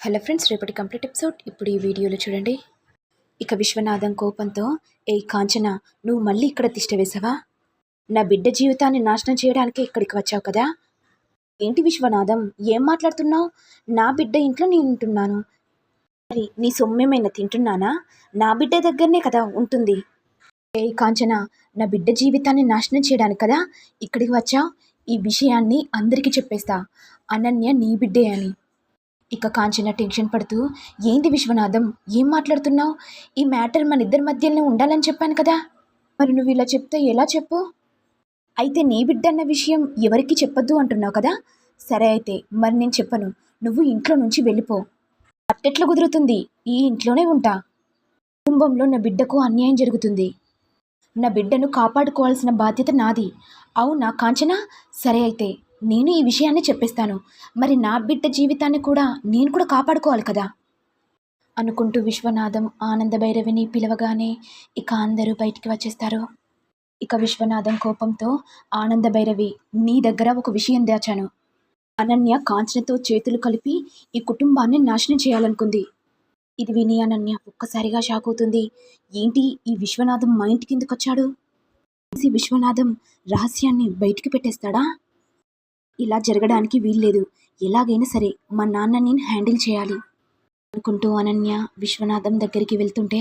Hello friends, రేపటి complete episode ఇప్పుడు ఈ వీడియోలో చూడండి. ఇక విశ్వనాథం కోపంతో, ఏ కాంచన, నువ్వు మళ్ళీ ఇక్కడ తిష్ట వేసావా? నా బిడ్డ జీవితాన్ని నాశనం చేయడానికి ఇక్కడికి వచ్చావు కదా? ఏంటి విశ్వనాథం, ఏం మాట్లాడుతున్నావు? నా బిడ్డ ఇంట్లో నేను ఉంటున్నాను, మరి నీ సొమ్మేమైనా తింటున్నానా? నా బిడ్డ దగ్గరనే కదా ఉంటుంది. ఏ కాంచన, నా బిడ్డ జీవితాన్ని నాశనం చేయడానికి కదా ఇక్కడికి వచ్చావు? ఈ విషయాన్ని అందరికీ చెప్పేస్తా, అనన్య నీ బిడ్డే అని. ఇక కాంచన టెన్షన్ పడుతూ, ఏంది విశ్వనాథం, ఏం మాట్లాడుతున్నావు? ఈ మ్యాటర్ మన ఇద్దరి మధ్యలోనే ఉండాలని చెప్పాను కదా, మరి నువ్వు ఇలా చెప్తే ఎలా చెప్పు? అయితే నీ బిడ్డ అన్న విషయం ఎవరికి చెప్పొద్దు అంటున్నావు కదా? సరే అయితే మరి నేను చెప్పను, నువ్వు ఇంట్లో నుంచి వెళ్ళిపో. అట్టెట్లా కుదురుతుంది? ఈ ఇంట్లోనే ఉంటా. కుటుంబంలో నా బిడ్డకు అన్యాయం జరుగుతుంది, నా బిడ్డను కాపాడుకోవాల్సిన బాధ్యత నాది. అవునా కాంచన? సరే అయితే నేను ఈ విషయాన్ని చెప్పేస్తాను, మరి నా బిడ్డ జీవితాన్ని కూడా నేను కూడా కాపాడుకోవాలి కదా అనుకుంటూ విశ్వనాథం ఆనందభైరవిని పిలవగానే ఇక అందరూ బయటికి వచ్చేస్తారు. ఇక విశ్వనాథం కోపంతో, ఆనందభైరవి, నీ దగ్గర ఒక విషయం దాచాను. అనన్య కాంచనతో చేతులు కలిపి ఈ కుటుంబాన్ని నాశనం చేయాలనుకుంది. ఇది విని అనన్య ఒక్కసారిగా షాక్ అవుతుంది. ఏంటి, ఈ విశ్వనాథం మా ఇంటికి ఎందుకు వచ్చాడు? విశ్వనాథం రహస్యాన్ని బయటికి పెట్టేస్తాడా? ఇలా జరగడానికి వీల్లేదు, ఎలాగైనా సరే మా నాన్నని హ్యాండిల్ చేయాలి అనుకుంటూ అనన్య విశ్వనాథం దగ్గరికి వెళ్తుంటే,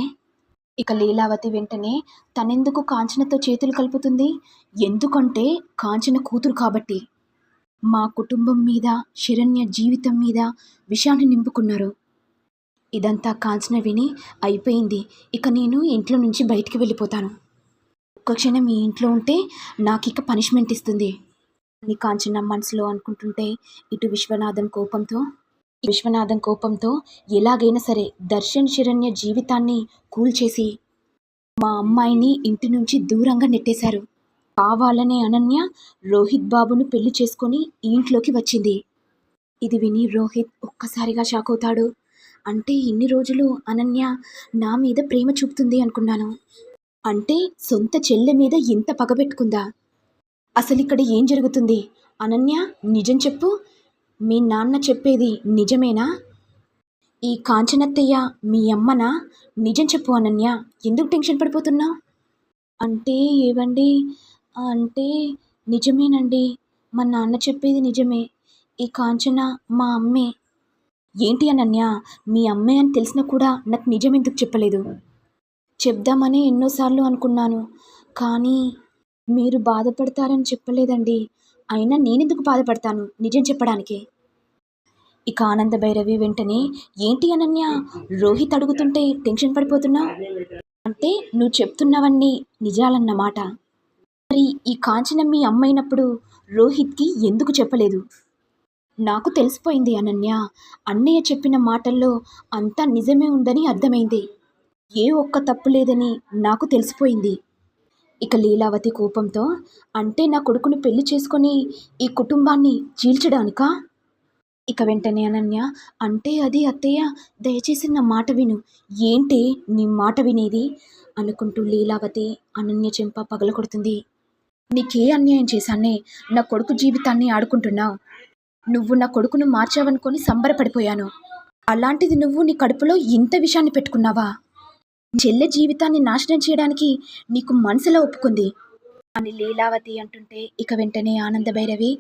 ఇక లీలావతి వెంటనే తనెందుకు కాంచనతో చేతులు కలుపుతుంది? ఎందుకంటే కాంచన కూతురు కాబట్టి. మా కుటుంబం మీద, శరణ్య జీవితం మీద విషాన్ని నింపుకున్నారు. ఇదంతా కాంచన విని, అయిపోయింది, ఇక నేను ఇంట్లో నుంచి బయటికి వెళ్ళిపోతాను. ఒక్క క్షణం ఈ ఇంట్లో ఉంటే నాకు ఇక పనిష్మెంట్ ఇస్తుంది అని కాంచన మనసులో అనుకుంటుంటే, ఇటు విశ్వనాథం కోపంతో ఎలాగైనా సరే దర్శన్ శరణ్య జీవితాన్ని కూల్చేసి మా అమ్మాయిని ఇంటి నుంచి దూరంగా నెట్టేశారు. కావాలనే అనన్య రోహిత్ బాబును పెళ్లి చేసుకొని ఈ ఇంట్లోకి వచ్చింది. ఇది విని రోహిత్ ఒక్కసారిగా షాక్ అవుతాడు. అంటే ఇన్ని రోజులు అనన్య నా మీద ప్రేమ చూపుతుంది అనుకున్నాను, అంటే సొంత చెల్లె మీద ఇంత పగబెట్టుకుందా? అసలు ఇక్కడ ఏం జరుగుతుంది? అనన్య, నిజం చెప్పు, మీ నాన్న చెప్పేది నిజమేనా? ఈ కాంచనత్తయ్య మీ అమ్మనా? నిజం చెప్పు అనన్య, ఎందుకు టెన్షన్ పడిపోతున్నావు? అంటే ఏవండి, అంటే నిజమేనండి, మా నాన్న చెప్పేది నిజమే, ఈ కాంచన మా అమ్మే. ఏంటి అనన్య, మీ అమ్మే అని తెలిసినా కూడా నాకు నిజం ఎందుకు చెప్పలేదు? చెప్దామని ఎన్నోసార్లు అనుకున్నాను, కానీ మీరు బాధపడతారని చెప్పలేదండి. అయినా నేనెందుకు బాధపడతాను నిజం చెప్పడానికి? ఇక ఆనందభైరవి వెంటనే, ఏంటి అనన్య, రోహిత్ అడుగుతుంటే టెన్షన్ పడిపోతున్నా? అంటే నువ్వు చెప్తున్నవన్నీ నిజాలన్నమాట. మరి ఈ కాంచన మీ అమ్మైనప్పుడు రోహిత్కి ఎందుకు చెప్పలేదు? నాకు తెలిసిపోయింది అనన్య, అన్నయ్య చెప్పిన మాటల్లో అంతా నిజమే ఉందని అర్థమైంది. ఏ ఒక్క తప్పు లేదని నాకు తెలిసిపోయింది. ఇక లీలావతి కోపంతో, అంటే నా కొడుకును పెళ్లి చేసుకొని ఈ కుటుంబాన్ని చీల్చడానికా? ఇక వెంటనే అనన్య, అంటే అది అత్తయ్య, దయచేసి నా మాట విను. ఏంటి నీ మాట వినేది అనుకుంటూ లీలావతి అనన్య చెంప పగలకొడుతుంది. నీకే అన్యాయం చేశానే నా కొడుకు జీవితాన్ని ఆడుకుంటున్నావు? నువ్వు నా కొడుకును మార్చావనుకొని సంబరపడిపోయాను, అలాంటిది నువ్వు నీ కడుపులో ఇంత విషయాన్ని పెట్టుకున్నావా? చెల్లె జీవితాన్ని నాశనం చేయడానికి నీకు మనసులో ఒప్పుకుంది అని లీలావతి అంటుంటే, ఇక వెంటనే ఆనందభైరవి,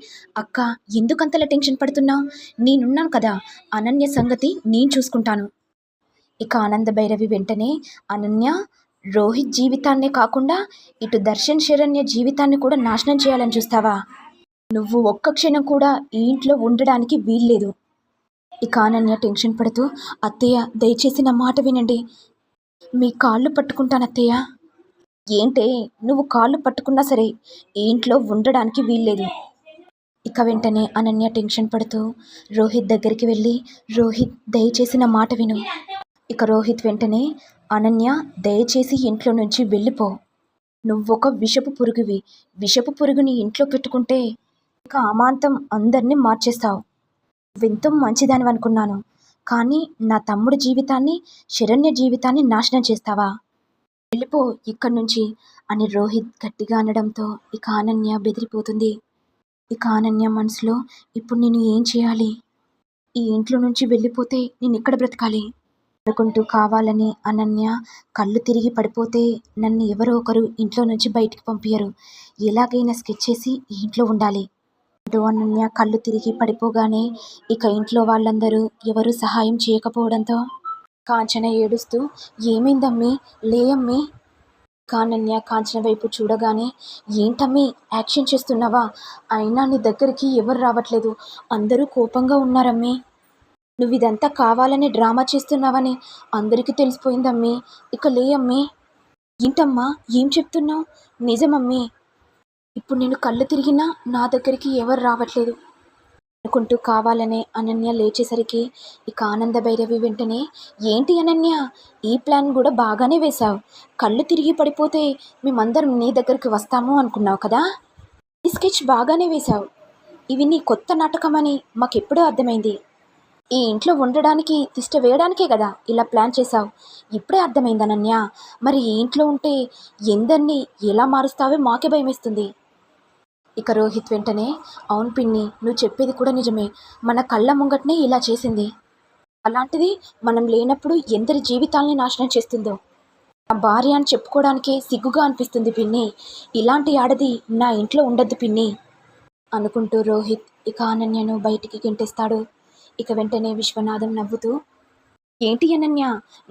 అక్క, ఎందుకంతలా టెన్షన్ పడుతున్నావు? నేనున్నాను కదా, అనన్య సంగతి నేను చూసుకుంటాను. ఇక ఆనందభైరవి వెంటనే, అనన్య, రోహిత్ జీవితాన్నే కాకుండా ఇటు దర్శన్ శరణ్య జీవితాన్ని కూడా నాశనం చేయాలని చూస్తావా? నువ్వు ఒక్క క్షణం కూడా ఈ ఇంట్లో ఉండడానికి వీల్లేదు. ఇక అనన్య టెన్షన్ పడుతూ, అత్తయ్య దయచేసి నా మాట వినండి, మీ కాళ్ళు పట్టుకుంటానత్తయ్య. ఏంటే, నువ్వు కాళ్ళు పట్టుకున్నా సరే ఈ ఇంట్లో ఉండడానికి వీల్లేదు. ఇక వెంటనే అనన్య టెన్షన్ పడుతూ రోహిత్ దగ్గరికి వెళ్ళి, రోహిత్ దయచేసి నా మాట విను. ఇక రోహిత్ వెంటనే, అనన్య దయచేసి ఇంట్లో నుంచి వెళ్ళిపో, నువ్వొక విషపు పురుగువి, విషపు పురుగుని ఇంట్లో పెట్టుకుంటే ఇక అమాంతం అందరినీ మార్చేస్తావు. నువ్వెంతో మంచిదానివి అనుకున్నాను, కానీ నా తమ్ముడి జీవితాన్ని, శరణ్య జీవితాన్ని నాశనం చేస్తావా? వెళ్ళిపో ఇక్కడి నుంచి అని రోహిత్ గట్టిగా అనడంతో ఇక అనన్య బెదిరిపోతుంది. ఇక అనన్య మనసులో, ఇప్పుడు నేను ఏం చేయాలి? ఈ ఇంట్లో నుంచి వెళ్ళిపోతే నేనెక్కడ బ్రతకాలి అనుకుంటూ కావాలని అనన్య కళ్ళు తిరిగి పడిపోతే నన్ను ఎవరో ఒకరు ఇంట్లో నుంచి బయటికి పంపియ్యరు. ఎలాగైనా స్కెచ్ చేసి ఈ ఇంట్లో ఉండాలి అంటూ అనన్య కళ్ళు తిరిగి పడిపోగానే ఇక ఇంట్లో వాళ్ళందరూ ఎవరూ సహాయం చేయకపోవడంతో కాంచన ఏడుస్తూ ఏమైందమ్మీ లే అమ్మీ. కానన్య కాంచన వైపు చూడగానే ఏంటమ్మీ యాక్షన్ చేస్తున్నావా? అయినా నీ దగ్గరికి ఎవరు రావట్లేదు, అందరూ కోపంగా ఉన్నారమ్మీ. నువ్విదంతా కావాలని డ్రామా చేస్తున్నావని అందరికీ తెలిసిపోయిందమ్మీ. ఇక లే అమ్మీ. ఏంటమ్మా ఏం చెప్తున్నావు? నిజమమ్మీ, ఇప్పుడు నేను కళ్ళు తిరిగినా నా దగ్గరికి ఎవరు రావట్లేదు అనుకుంటూ కావాలనే అనన్య లేచేసరికి ఇక ఆనంద భైరవి వెంటనే ఏంటి అనన్య, ఈ ప్లాన్ కూడా బాగానే వేశావు. కళ్ళు తిరిగి పడిపోతే మేమందరం నీ దగ్గరికి వస్తాము అనుకున్నావు కదా. ఈ స్కెచ్ బాగానే వేశావు. ఇవి నీ కొత్త నాటకమని మాకెప్పుడూ అర్థమైంది. ఈ ఇంట్లో ఉండడానికి తిష్ట వేయడానికే కదా ఇలా ప్లాన్ చేశావు. ఇప్పుడే అర్థమైంది అనన్య. మరి ఈ ఇంట్లో ఉంటే ఎందరినీ ఎలా మారుస్తావో మాకే భయమేస్తుంది. ఇక రోహిత్ వెంటనే అవును పిన్ని, నువ్వు చెప్పేది కూడా నిజమే. మన కళ్ళ ముంగట్నే ఇలా చేసింది. అలాంటిది మనం లేనప్పుడు ఎందరి జీవితాల్ని నాశనం చేస్తుందో. నా భార్య అని చెప్పుకోవడానికే సిగ్గుగా అనిపిస్తుంది పిన్ని. ఇలాంటి ఆడది నా ఇంట్లో ఉండద్దు పిన్ని అనుకుంటూ రోహిత్ ఇక అనన్యను బయటికి గెంటేస్తాడు. ఇక వెంటనే విశ్వనాథం నవ్వుతూ ఏంటి అనన్య,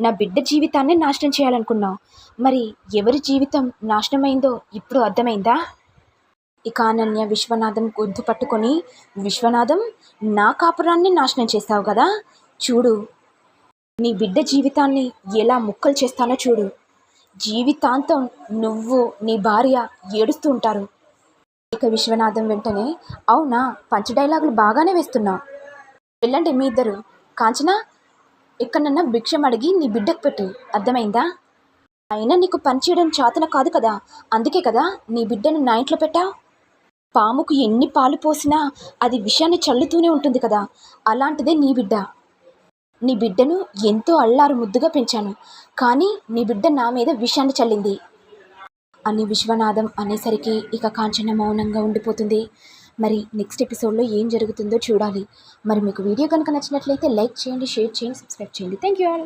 నా బిడ్డ జీవితాన్ని నాశనం చేయాలనుకున్నావు. మరి ఎవరి జీవితం నాశనమైందో ఇప్పుడు అర్థమైందా? ఇక అనన్య విశ్వనాథం గొంతు పట్టుకొని విశ్వనాథం, నా కాపురాన్ని నాశనం చేస్తావు కదా, చూడు నీ బిడ్డ జీవితాన్ని ఎలా ముక్కలు చేస్తానో చూడు. జీవితాంతం నువ్వు నీ భార్య ఏడుస్తూ ఉంటారు. ఇక విశ్వనాథం వెంటనే అవునా, పంచ డైలాగులు బాగానే వేస్తున్నావు. వెళ్ళండి మీ ఇద్దరు. కాంచన, ఎక్కడన్నా భిక్షం అడిగి నీ బిడ్డకు పెట్టు, అర్థమైందా? అయినా నీకు పని చేయడం చేతన కాదు కదా, అందుకే కదా నీ బిడ్డను నా ఇంట్లో పెట్టావు. పాముకు ఎన్ని పాలు పోసినా అది విషాన్ని చల్లుతూనే ఉంటుంది కదా, అలాంటిదే నీ బిడ్డ. నీ బిడ్డను ఎంతో అల్లారు ముద్దుగా పెంచాను, కానీ నీ బిడ్డ నా మీద విషాన్ని చల్లింది అని విశ్వనాథం అనేసరికి ఇక కాంచన మౌనంగా ఉండిపోతుంది. మరి నెక్స్ట్ ఎపిసోడ్లో ఏం జరుగుతుందో చూడాలి. మరి మీకు వీడియో కనుక నచ్చినట్లయితే లైక్ చేయండి, షేర్ చేయండి, సబ్స్క్రైబ్ చేయండి. Thank you all.